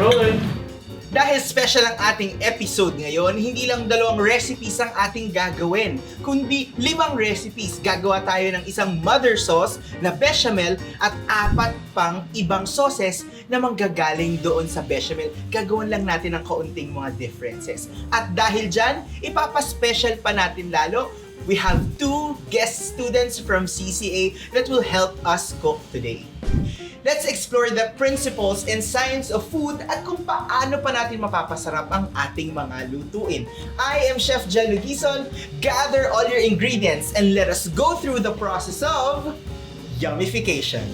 Rolling! Dahil special ang ating episode ngayon, hindi lang 2 recipes ang ating gagawin, kundi 5 recipes. Gagawa tayo ng isang mother sauce na bechamel at 4 pang ibang sauces na manggagaling doon sa bechamel. Gagawan lang natin ng kaunting mga differences. At dahil dyan, ipapaspecial pa natin lalo. We have 2 guest students from CCA that will help us cook today. Let's explore the principles and science of food at kung paano pa natin mapapasarap ang ating mga lutuin. I am Chef Jello Gison. Gather all your ingredients and let us go through the process of yummification.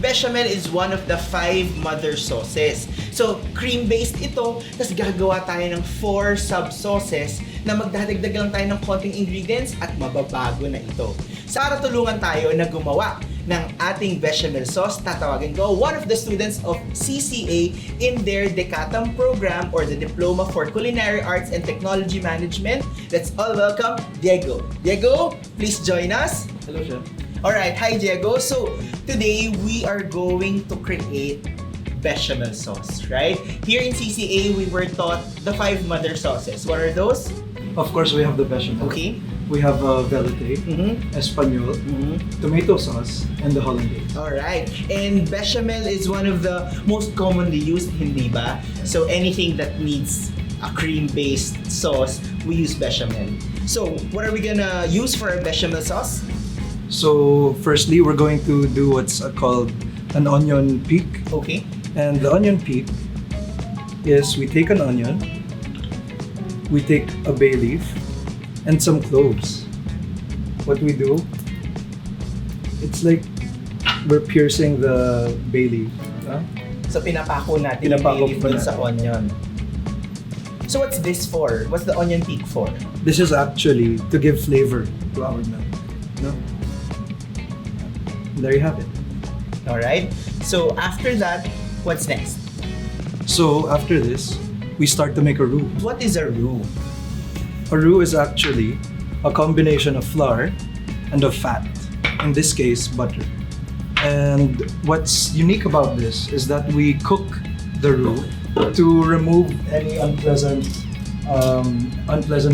Bechamel is one of the 5 mother sauces. So, cream-based ito, tapos gagawa tayo ng 4 sub-sauces na magdadagdag lang tayo ng konting ingredients at mababago na ito. Para tulungan tayo na gumawa ng ating bechamel sauce, tatawagin ko one of the students of CCA in their Decatam program or the Diploma for Culinary Arts and Technology Management. Let's all welcome Diego. Diego, please join us. Hello, Chef. Alright, hi Diego. So, today we are going to create bechamel sauce, right? Here in CCA, we were taught the 5 mother sauces. What are those? Of course, we have the bechamel. Okay. We have velute, Espanol, tomato sauce, and the hollandaise. Alright. And bechamel is one of the most commonly used, hindi ba? So, anything that needs a cream-based sauce, we use bechamel. So, what are we gonna use for our bechamel sauce? So, firstly, we're going to do what's called an onion peak. Okay. And the onion peak is we take an onion, we take a bay leaf, and some cloves. What we do, it's like we're piercing the bay leaf. Huh? So, pinapako natin Pinapako yung pa dun sa onion. So, what's this for? What's the onion peak for? This is actually to give flavor to our milk. No? There you have it. Alright. So, after that, what's next? So after this, we start to make a roux. What is a roux? A roux is actually a combination of flour and of fat. In this case, butter. And what's unique about this is that we cook the roux to remove any unpleasant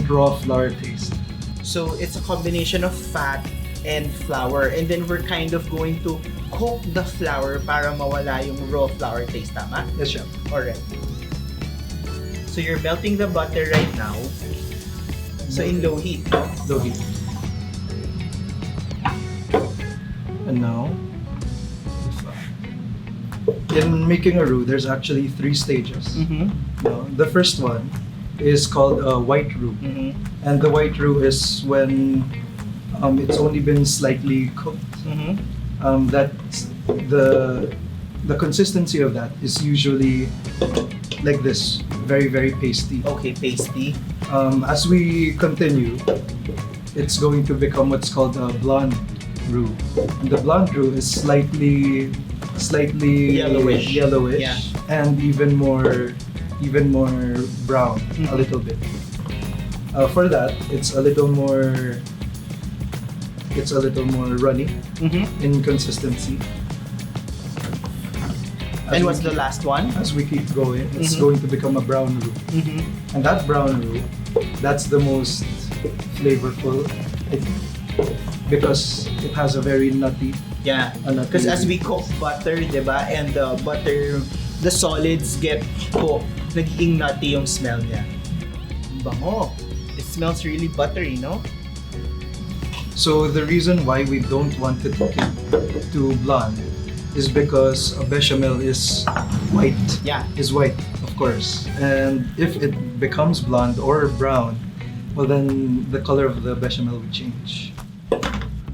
raw flour taste. So, it's a combination of fat and flour, and then we're kind of going to cook the flour para mawala yung raw flour taste, tama? Yes, chef. Alright. So, you're melting the butter right now. So, in low heat, no? Low heat. And now, in making a roux, there's actually 3 stages. No, the first one is called a white roux. And the white roux is when it's only been slightly cooked. That's the consistency of that is usually like this, very very pasty. Okay, pasty. As we continue, it's going to become what's called a blonde roux. And the blonde roux is slightly Yellowish. Yeah. and even more brown a little bit. For that, it's a little more runny in consistency. And what's the last one? As we keep going, it's going to become a brown roux. And that brown roux, that's the most flavorful because it has a very nutty. Yeah, because as we cook butter, diba? And the butter, the solids get cooked, nagiging nutty yung smell niya. Bango. It smells really buttery, no? So the reason why we don't want it to get too blonde is because a bechamel is white. Yeah. Is white, of course. And if it becomes blonde or brown, well then the color of the bechamel will change.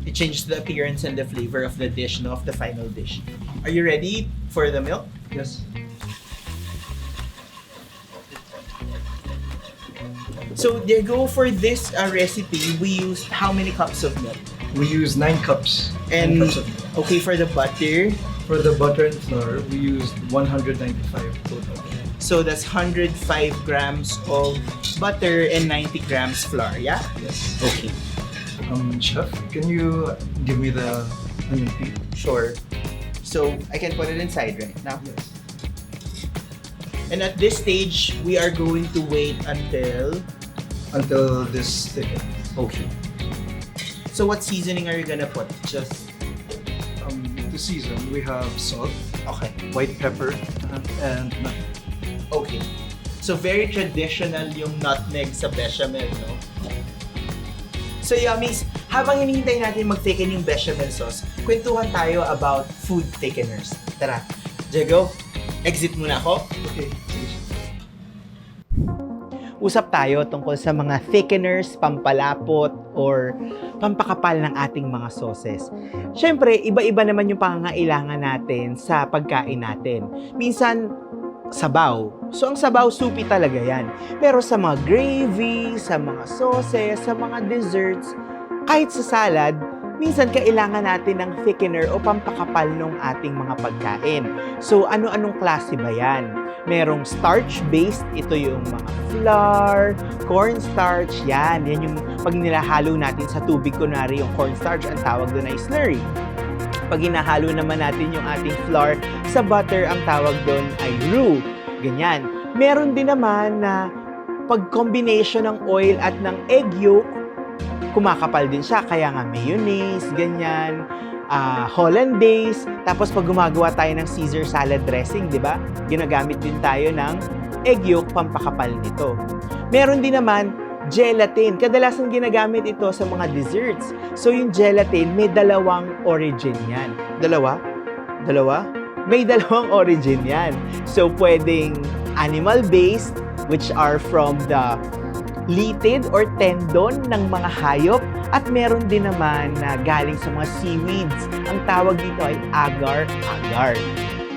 It changes the appearance and the flavor of the dish, no? Of the final dish. Are you ready for the milk? Yes. So, Diego, for this recipe, we used how many cups of milk? We use 9 cups. And 9 cups of milk. okay, for the butter, For the butter and flour, we used 195 total. so that's 105 grams of butter and 90 grams flour, yeah? Yes. Okay. Chef, can you give me the onion peak? Sure. So, I can put it inside right now. Yes. And at this stage, we are going to wait until... Until this thickens. Okay. So, what seasoning are you gonna put? Just... To season, we have salt, Okay. white pepper, and nutmeg. Okay. So, very traditional yung nutmeg sa bechamel, no? So, Yummies, habang hinihintay natin mag-thicken yung bechamel sauce, kwentuhan tayo about food thickeners. Tara, Diego, exit muna ako. Okay. Usap tayo tungkol sa mga thickeners, pampalapot, or pampakapal ng ating mga sauces. Siyempre, iba-iba naman yung pangangailangan natin sa pagkain natin. Minsan, sabaw. So, ang sabaw, soupy talaga yan. Pero sa mga gravy, sa mga sauces, sa mga desserts, kahit sa salad, minsan kailangan natin ng thickener o pampakapal ng ating mga pagkain. So, ano-anong klase ba yan? Merong starch-based, ito yung mga flour, cornstarch, yan. Yan yung pag nilahalo natin sa tubig, kunwari yung cornstarch, ang tawag doon ay slurry. Pag hinahalo naman natin yung ating flour sa butter, ang tawag doon ay roux. Ganyan. Meron din naman na pag-combination ng oil at ng egg yolk, kumakapal din siya. Kaya nga mayonnaise, ganyan, hollandaise. Tapos pag gumagawa tayo ng Caesar salad dressing, di ba? Ginagamit din tayo ng egg yolk pampakapal nito. Meron din naman gelatin. Kadalasan ginagamit ito sa mga desserts. So yung gelatin, may dalawang origin yan. Dalawa? May dalawang origin yan. So pwedeng animal-based, which are from the litid or tendon ng mga hayop, at meron din naman na galing sa mga seaweeds. Ang tawag dito ay agar-agar.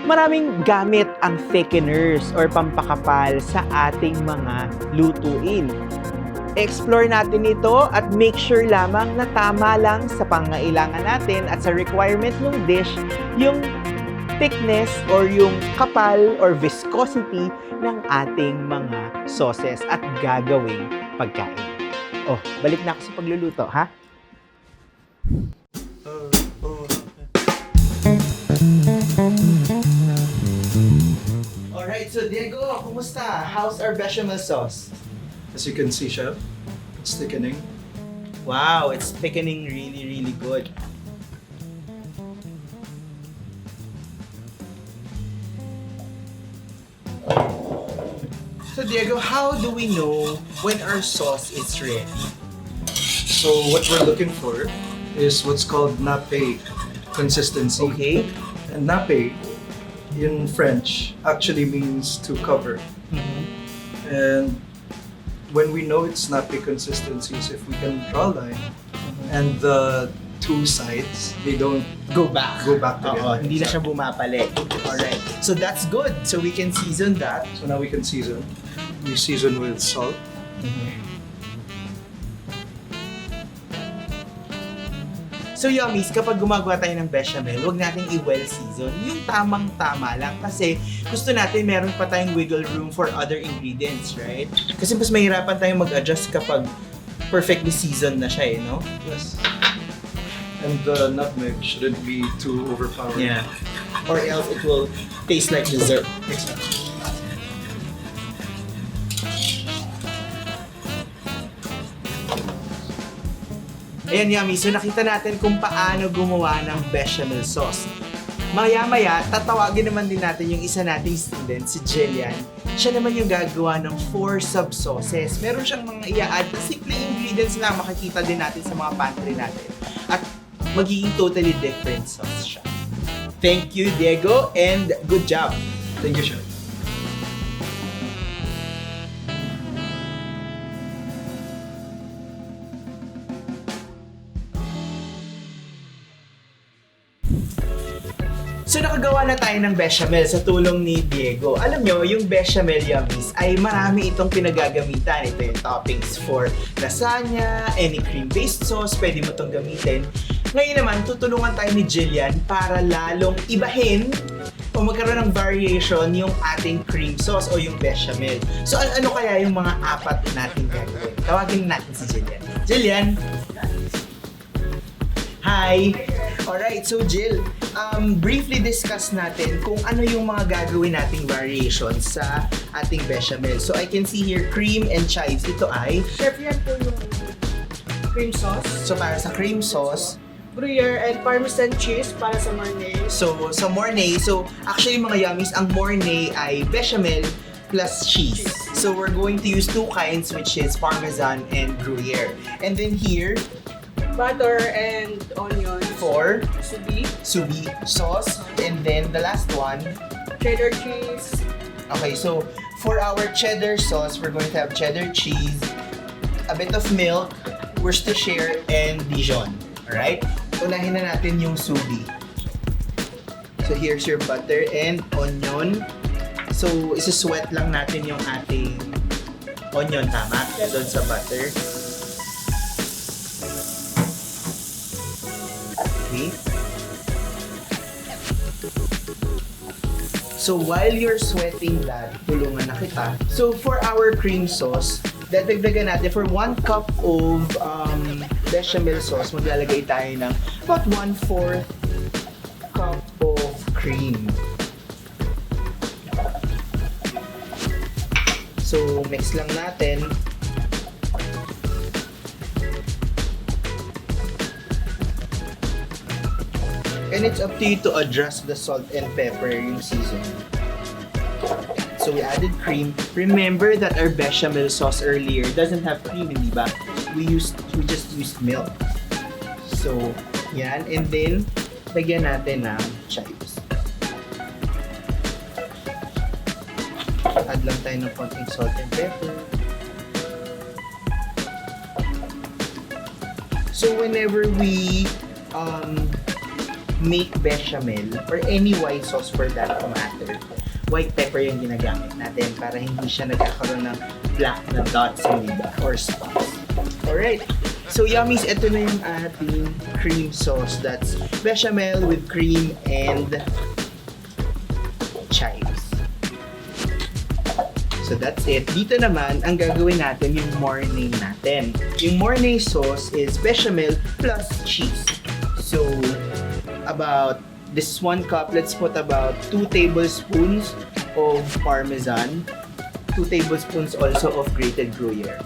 Maraming gamit ang thickeners or pampakapal sa ating mga lutuin. Explore natin ito at make sure lamang na tama lang sa pangailangan natin at sa requirement ng dish yung thickness or yung kapal or viscosity ng ating mga sauces at gagawing pagkain. Oh, balik na ako sa pagluluto, ha? Alright, so Diego, kumusta? How's our bechamel sauce? As you can see, Chef, it's thickening. Wow, it's thickening really, really good. So Diego, how do we know when our sauce is ready? So what we're looking for is what's called nappe consistency. Okay. And nappe in French actually means to cover. And when we know it's nappe consistency is if we can draw a line and the two sides, they don't Go back. go back Oo, together. hindi na siya bumapalik. Alright. So that's good. So we can season that. So now we can season. We season with salt. So Yummies, kapag gumagawa tayo ng bechamel, huwag natin i-well season. Yung tamang-tama lang kasi gusto natin meron pa tayong wiggle room for other ingredients, right? Kasi mas mahirapan tayong mag-adjust kapag perfectly seasoned na siya, no? Yes. And the nutmeg shouldn't be too overpowering. Yeah. Or else it will taste like dessert. Exactly. Ayan, Yummy. So nakita natin kung paano gumawa ng bechamel sauce. Maya-maya, tatawagin naman din natin yung isa nating student, si Jillian. Siya naman yung gagawa ng 4 sub-sauces. Meron siyang mga i-add na simple ingredients na makikita din natin sa mga pantry natin. At magiging totally different sauce siya. Thank you, Diego, and good job! Thank you, Chef. So nakagawa na tayo ng bechamel sa tulong ni Diego. Alam nyo, yung bechamel Yummies ay marami itong pinagagamitan. Ito yung toppings for lasagna, any cream-based sauce, pwede mo itong gamitin. Ngayon naman, tutulungan tayo ni Jillian para lalong ibahin o magkaroon ng variation yung ating cream sauce o yung bechamel. So ano kaya yung mga apat natin gagawin? Tawagin natin si Jillian. Jillian! Hi! Alright, so Jill, briefly discuss natin kung ano yung mga gagawin nating variations sa ating bechamel. So I can see here cream and chives. Ito ay... Chef, yan po yung cream sauce. So para sa cream sauce, Gruyere and Parmesan cheese para sa Mornay. so sa Mornay, so actually mga Yummies, ang Mornay ay bechamel plus cheese. So we're going to use two kinds, which is Parmesan and Gruyere. And then here, Butter and onion. for Subi. subi sauce. And then the last one, Cheddar cheese. okay, so for our cheddar sauce, we're going to have cheddar cheese, a bit of milk, Worcestershire, and Dijon. Alright? Unahin na natin yung subi. So here's your butter and onion. So isuswet lang natin yung ating onion, tama? Doon sa butter. Okay. So while you're sweating that, tulungan na kita. So for our cream sauce, dadagdagan natin for 1 cup of bechamel sauce, maglalagay tayo ng about 1/4 cup of cream. So mix lang natin. And it's up to you to adjust the salt and pepper yung seasoning. So we added cream. Remember that our bechamel sauce earlier doesn't have cream, hindi ba? We just used milk. So, yan. And then, lagyan natin ng chives. Add lang tayo ng konting salt and pepper. So whenever we make bechamel or any white sauce for that matter, white pepper yung ginagamit natin para hindi siya nagkakaroon ng black na dots, hindi ba? Or spots. Alright. So Yummies, ito na yung ating cream sauce. That's bechamel with cream and chives. So that's it. Dito naman, ang gagawin natin yung Mornay natin. Yung Mornay sauce is bechamel plus cheese. So, about this 1 cup, let's put about 2 tablespoons of Parmesan, 2 tablespoons also of grated Gruyere.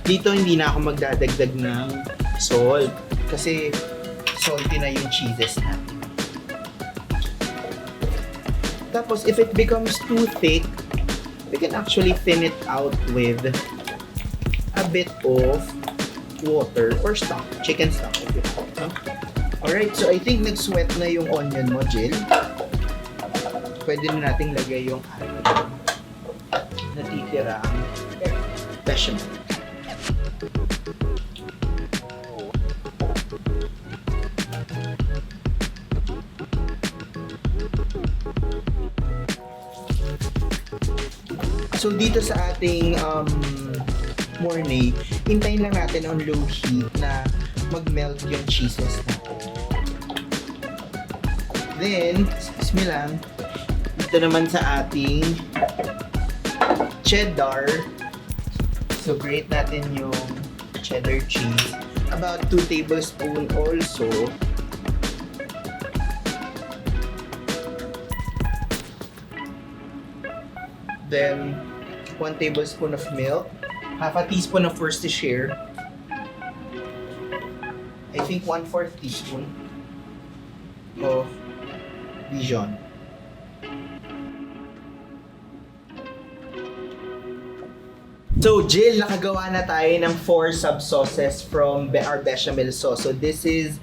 Dito hindi na ako magdadagdag ng salt kasi salty na yung cheeses natin. Tapos if it becomes too thick, we can actually thin it out with a bit of water or stock, chicken stock if you want. No? Alright, so I think nag-sweat na yung onion mo, Jill. Pwede na nating lagay yung ating natitirang bechamel. So dito sa ating Mornay, hintayin lang natin on low heat na mag-melt yung cheeses natin. Then, excuse me lang, dito naman sa ating cheddar. So grate natin yung cheddar cheese. About 2 tablespoons also. Then, 1 tablespoon of milk, half a teaspoon of Worcestershire, I think 1/4 teaspoon of Dijon. So, Jill, nakagawa na tayo ng 4 sub-sauces from our bechamel sauce. So, this is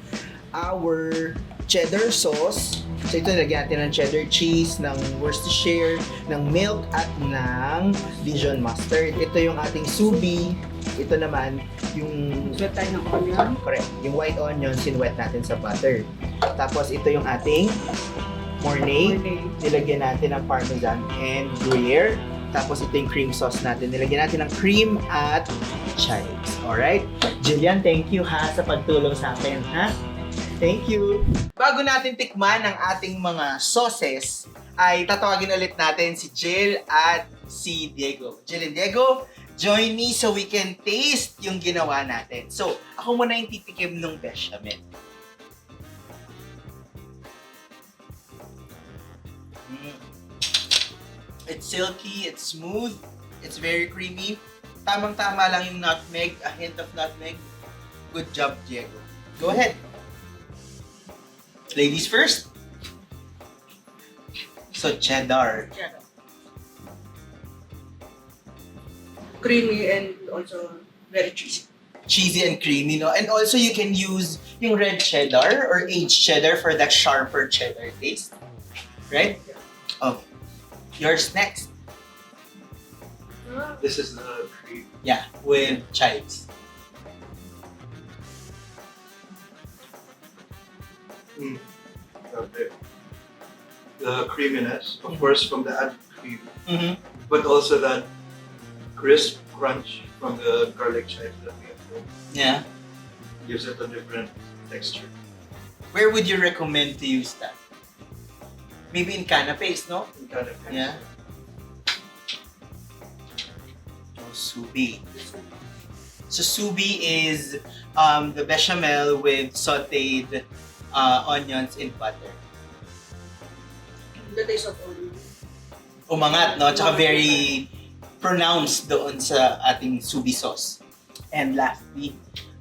our cheddar sauce, So ito, nilagyan natin ng cheddar cheese, ng Worcestershire, ng milk, at ng Dijon mustard. Ito yung ating subi. Ito naman, yung... Sweat tayo ng onion. Correct. Yung white onion, sinwet natin sa butter. Tapos ito yung ating mornay. Nilagyan natin ng parmesan and gruyere. Tapos ito yung cream sauce natin. Nilagyan natin ng cream at chives. Alright? Jillian, thank you ha sa pagtulong sa akin, ha? Thank you! Bago natin tikman ang ating mga sauces, ay tatawagin ulit natin si Jill at si Diego. Jill and Diego, join me so we can taste yung ginawa natin. So, ako muna yung titikim ng bechamel. It's silky, it's smooth, it's very creamy. Tamang-tama lang yung nutmeg, a hint of nutmeg. Good job, Diego. Go ahead. Ladies first. So, cheddar. Creamy and also very cheesy. Cheesy and creamy, no? And also, you can use yung red cheddar or aged cheddar for that sharper cheddar taste. Right? Oh. Yours next. This is the cream. Yeah, with chives. The creaminess, of course, from the added cream, Mm-hmm. but also that crisp crunch from the garlic chives that we have put Yeah. gives it a different texture. Where would you recommend to use that? Maybe in canapes, no? It kind of Yeah. Oh, subi. So subi is the bechamel with sautéed onions in butter. The taste of onion. Umangat, no? Tsaka very pronounced doon sa ating subi sauce. And lastly,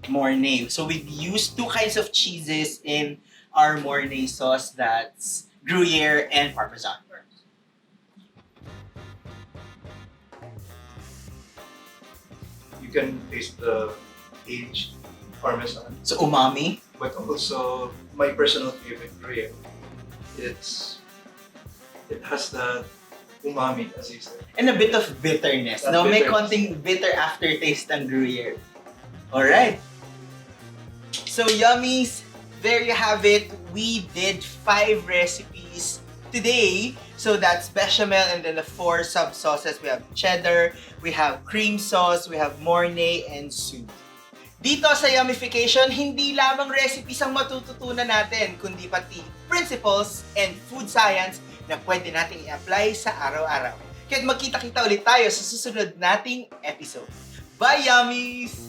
mornay. So we've used two kinds of cheeses in our mornay sauce. That's Gruyere and Parmesan. You can taste the aged parmesan, So umami. but also my personal favorite, Gruyere. It has that umami, as you said. And a bit of bitterness. That No, may bitterness. konting bitter aftertaste ng Gruyere. Alright. So Yummies, there you have it. We did 5 recipes today. So that's bechamel and then the 4 sub-sauces. We have cheddar, we have cream sauce, we have mornay, and soup. Dito sa Yummification, hindi lamang recipes ang matututunan natin, kundi pati principles and food science na pwede nating i-apply sa araw-araw. Kaya't magkita-kita ulit tayo sa susunod nating episode. Bye, Yummies!